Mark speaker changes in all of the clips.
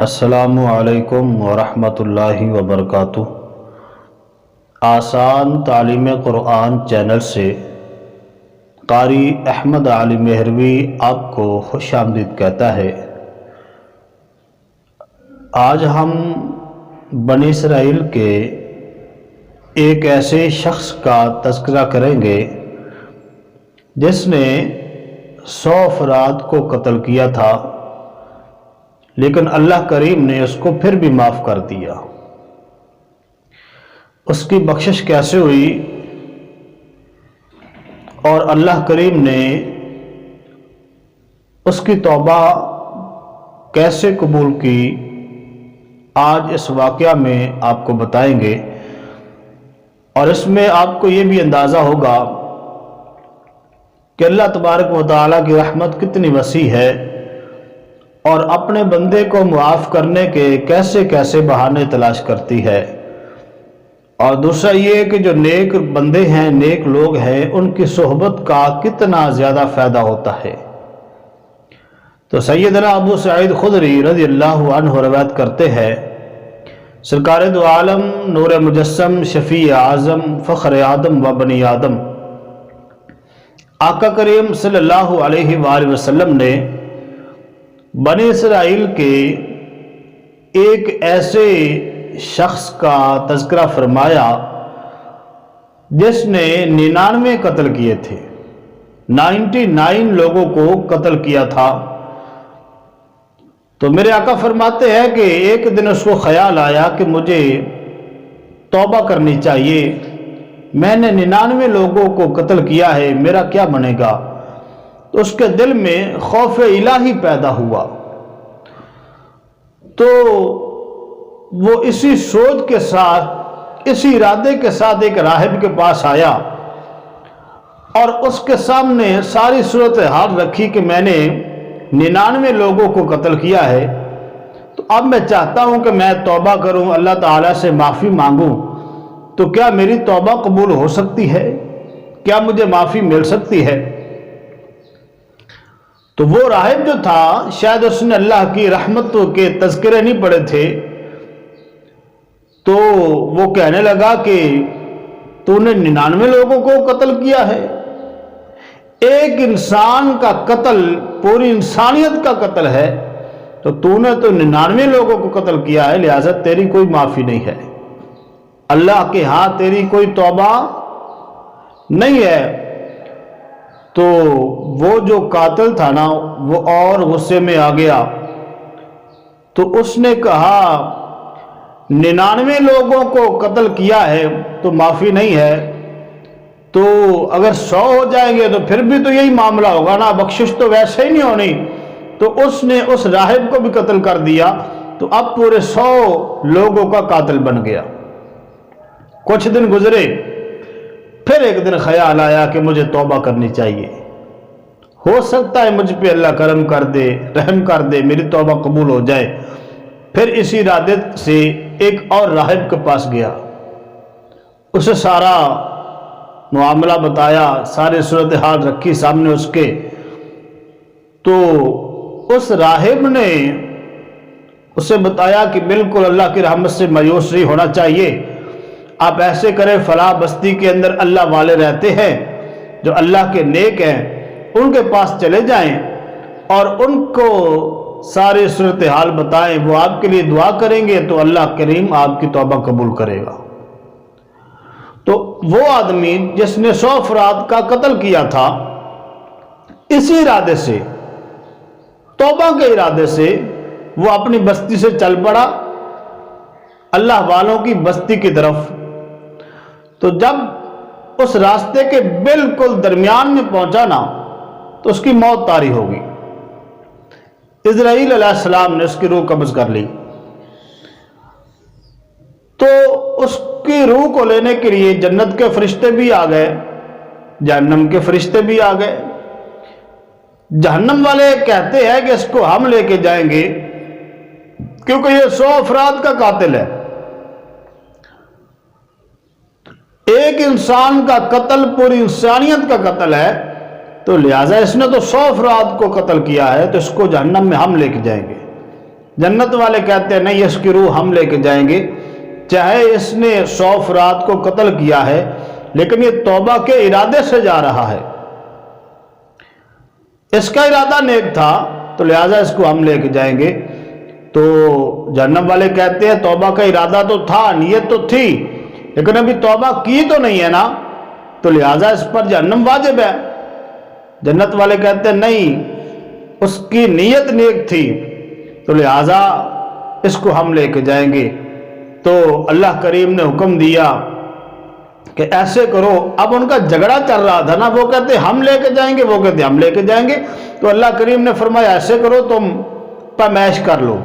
Speaker 1: السلام علیکم ورحمۃ اللہ وبرکاتہ۔ آسان تعلیم قرآن چینل سے قاری احمد علی مہروی آپ کو خوش آمدید کہتا ہے۔ آج ہم بنی اسرائیل کے ایک ایسے شخص کا تذکرہ کریں گے جس نے 100 افراد کو قتل کیا تھا، لیکن اللہ کریم نے اس کو پھر بھی معاف کر دیا۔ اس کی بخشش کیسے ہوئی اور اللہ کریم نے اس کی توبہ کیسے قبول کی، آج اس واقعہ میں آپ کو بتائیں گے، اور اس میں آپ کو یہ بھی اندازہ ہوگا کہ اللہ تبارک و تعالیٰ کی رحمت کتنی وسیع ہے اور اپنے بندے کو معاف کرنے کے کیسے کیسے بہانے تلاش کرتی ہے۔ اور دوسرا یہ کہ جو نیک بندے ہیں، نیک لوگ ہیں، ان کی صحبت کا کتنا زیادہ فائدہ ہوتا ہے۔ تو سیدنا ابو سعید خدری رضی اللہ عنہ روایت کرتے ہیں، سرکار دو عالم، نور مجسم، شفیع اعظم، فخر آدم و بنی آدم، آقا کریم صلی اللہ علیہ وآلہ وسلم نے بنی اسرائیل کے ایک ایسے شخص کا تذکرہ فرمایا جس نے 99 قتل کیے تھے، 99 لوگوں کو قتل کیا تھا۔ تو میرے آقا فرماتے ہیں کہ ایک دن اس کو خیال آیا کہ مجھے توبہ کرنی چاہیے، میں نے 99 لوگوں کو قتل کیا ہے، میرا کیا بنے گا؟ تو اس کے دل میں خوف الہی پیدا ہوا، تو وہ اسی سوچ کے ساتھ، اسی ارادے کے ساتھ ایک راہب کے پاس آیا اور اس کے سامنے ساری صورتحال رکھی کہ میں نے 99 لوگوں کو قتل کیا ہے، تو اب میں چاہتا ہوں کہ میں توبہ کروں، اللہ تعالیٰ سے معافی مانگوں، تو کیا میری توبہ قبول ہو سکتی ہے؟ کیا مجھے معافی مل سکتی ہے؟ تو وہ راہب جو تھا، شاید اس نے اللہ کی رحمتوں کے تذکرے نہیں پڑے تھے، تو وہ کہنے لگا کہ تو نے 99 لوگوں کو قتل کیا ہے، ایک انسان کا قتل پوری انسانیت کا قتل ہے، تو نے تو 99 لوگوں کو قتل کیا ہے، لہذا تیری کوئی معافی نہیں ہے، اللہ کے ہاں تیری کوئی توبہ نہیں ہے۔ تو وہ جو قاتل تھا نا، وہ اور غصے میں آ گیا، تو اس نے کہا 99 لوگوں کو قتل کیا ہے تو معافی نہیں ہے، تو اگر 100 ہو جائیں گے تو پھر بھی تو یہی معاملہ ہوگا نا، بخشش تو ویسے ہی نہیں ہونی۔ تو اس نے اس راہب کو بھی قتل کر دیا، تو اب پورے 100 لوگوں کا قاتل بن گیا۔ کچھ دن گزرے، پھر ایک دن خیال آیا کہ مجھے توبہ کرنی چاہیے، ہو سکتا ہے مجھ پہ اللہ کرم کر دے، رحم کر دے، میری توبہ قبول ہو جائے۔ پھر اسی ارادے سے ایک اور راہب کے پاس گیا، اسے سارا معاملہ بتایا، ساری صورتحال رکھی سامنے اس کے، تو اس راہب نے اسے بتایا کہ بالکل اللہ کی رحمت سے مایوس نہیں ہونا چاہیے، آپ ایسے کریں، فلاں بستی کے اندر اللہ والے رہتے ہیں جو اللہ کے نیک ہیں، ان کے پاس چلے جائیں اور ان کو ساری صورتحال بتائیں، وہ آپ کے لیے دعا کریں گے تو اللہ کریم آپ کی توبہ قبول کرے گا۔ تو وہ آدمی جس نے 100 افراد کا قتل کیا تھا، اسی ارادے سے، توبہ کے ارادے سے، وہ اپنی بستی سے چل پڑا اللہ والوں کی بستی کی طرف۔ تو جب اس راستے کے بالکل درمیان میں پہنچا نا، تو اس کی موت طاری ہوگی۔ اسرائیل علیہ السلام نے اس کی روح قبض کر لی، تو اس کی روح کو لینے کے لیے جنت کے فرشتے بھی آ گئے، جہنم کے فرشتے بھی آ گئے۔ جہنم والے کہتے ہیں کہ اس کو ہم لے کے جائیں گے کیونکہ یہ 100 افراد کا قاتل ہے، ایک انسان کا قتل پوری انسانیت کا قتل ہے، تو لہٰذا اس نے تو 100 افراد کو قتل کیا ہے، تو اس کو جہنم میں ہم لے کے جائیں گے۔ जन्नत वाले कहते हैं नहीं, इसकी रूह हम लेके जाएंगे, चाहे इसने 100 अफराद को कत्ल किया है लेकिन ये तौबा के इरादे से जा रहा है, इसका इरादा नेक था, तो लिहाजा इसको हम लेके जाएंगे। तो जहन्नम वाले कहते हैं तौबा का इरादा तो था, नीयत तो थी, लेकिन अभी तौबा की तो नहीं है ना, तो लिहाजा इस पर जहन्नम वाजिब है। जन्नत वाले कहते हैं नहीं, उसकी नीयत नेक थी, तो लिहाजा इसको हम लेके जाएंगे। तो अल्लाह करीम ने हुक्म दिया कि ऐसे करो। अब उनका झगड़ा चल रहा था ना, वो कहते हम लेके जाएंगे, वो कहते हम लेके जाएंगे। तो अल्लाह करीम ने फरमाया ऐसे करो, तुम पैमाइश कर लो,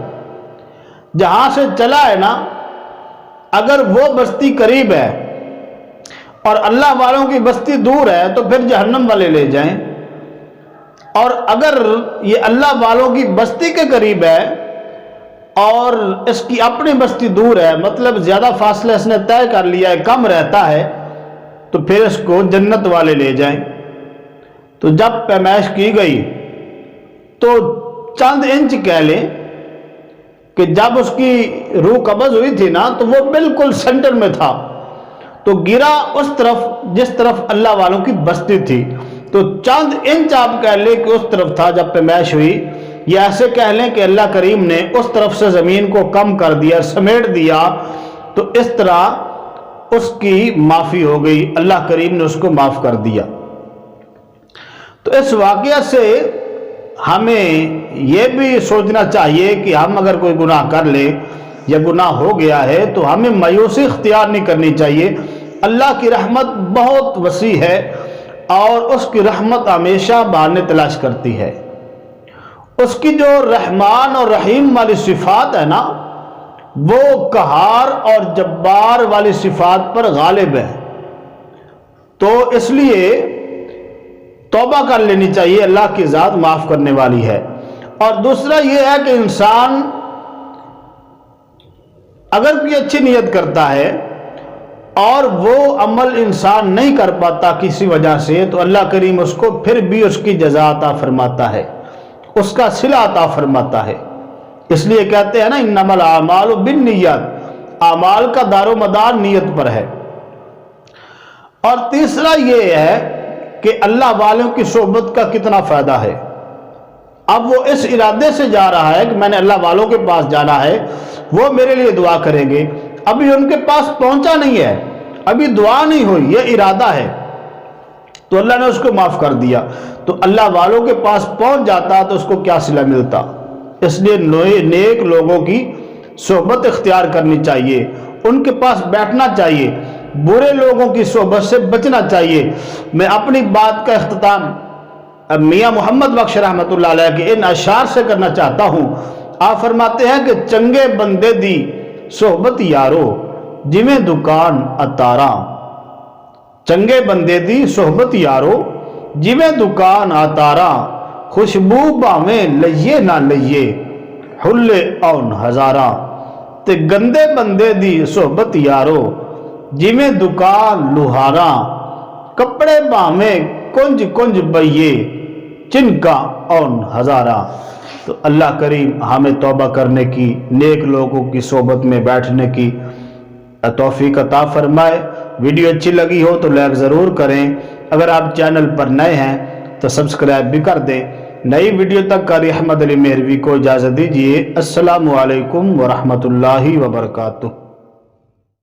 Speaker 1: जहां से चला है ना, अगर वो बस्ती करीब है और अल्लाह वालों की बस्ती दूर है तो फिर जहन्नम वाले ले जाएं, और अगर ये अल्लाह वालों की बस्ती के करीब है और इसकी अपनी बस्ती दूर है, मतलब ज्यादा फासला इसने तय कर लिया है, कम रहता है, तो फिर इसको जन्नत वाले ले जाएं। तो जब पैमाइश की गई तो चंद इंच कह लें कि जब उसकी रूह कब्ज हुई थी ना, तो वो बिल्कुल सेंटर में था, तो गिरा उस तरफ जिस तरफ अल्लाह वालों की बस्ती थी। तो चंद इंच आप कह लें कि उस तरफ था जब पैमाइश हुई, या ऐसे कह लें कि अल्लाह करीम ने उस तरफ से जमीन को कम कर दिया, समेट दिया, तो इस तरह उसकी माफी हो गई, अल्लाह करीम ने उसको माफ कर दिया। तो इस वाकया से हमें यह भी सोचना चाहिए कि हम अगर कोई गुनाह कर ले या गुनाह हो गया है तो हमें मायूसी इख्तियार नहीं करनी चाहिए। अल्लाह की रहमत बहुत वसी है और उसकी रहमत हमेशा बहाने तलाश करती है। उसकी जो रहमान और रहीम वाली सिफात है ना, वो कहार और जब्बार वाली सिफात पर गालिब है। तो इसलिए तौबा कर लेनी चाहिए, अल्लाह की ज़ात माफ़ करने वाली है। और दूसरा यह है कि इंसान अगर कोई अच्छी नीयत करता है और वो अमल इंसान नहीं कर पाता किसी वजह से, तो अल्लाह करीम उसको फिर भी उसकी जज़ा अता फरमाता है, उसका सिला अता फरमाता है। इसलिए कहते हैं ना इन्नमल आमालु बिन्नियत, आमाल का दारोमदार नीयत पर है। और तीसरा ये है कि अल्लाह वालों की सोहबत का कितना फायदा है। अब वो इस इरादे से जा रहा है कि मैंने अल्लाह वालों के पास जाना है, वो मेरे लिए दुआ करेंगे, अभी उनके पास पहुंचा नहीं है, अभी दुआ नहीं हुई, ये इरादा है, तो अल्लाह ने उसको माफ कर दिया। तो अल्लाह वालों के पास पहुंच जाता तो उसको क्या सिला मिलता। इसलिए नेक लोगों की सोहबत इख्तियार करनी चाहिए, उनके पास बैठना चाहिए, बुरे लोगों की सोहबत से बचना चाहिए। मैं अपनी बात का इख्तिताम मियाँ मोहम्मद बख्श रहमतुल्लाह अलैह के इन अशार से करना चाहता हूँ। आप फरमाते हैं कि चंगे बंदे दी सोहबत यारो जिमें दुकान अतारा, चंगे बंदे दी सोहबत यारो जिमें दुकान अतारा, खुशबू भावें लइये ना लइये हुल्ले औन हजारा। ते गंदे बंदे दी सोहबत यारो जिमें दुकान लुहारा, कपड़े भावें कुंज कुंज बइये जिनका औन हजारा। तो अल्लाह करीम हमें तौबा करने की, नेक लोगों की सोहबत में बैठने की तौफीक अता फरमाए। वीडियो अच्छी लगी हो तो लाइक ज़रूर करें, अगर आप चैनल पर नए हैं तो सब्सक्राइब भी कर दें। नई वीडियो तक कारी अहमद अली मेहरवी को इजाज़त दीजिए। अस्सलामु अलैकुम व रहमतुल्लाहि व बरकातुहू।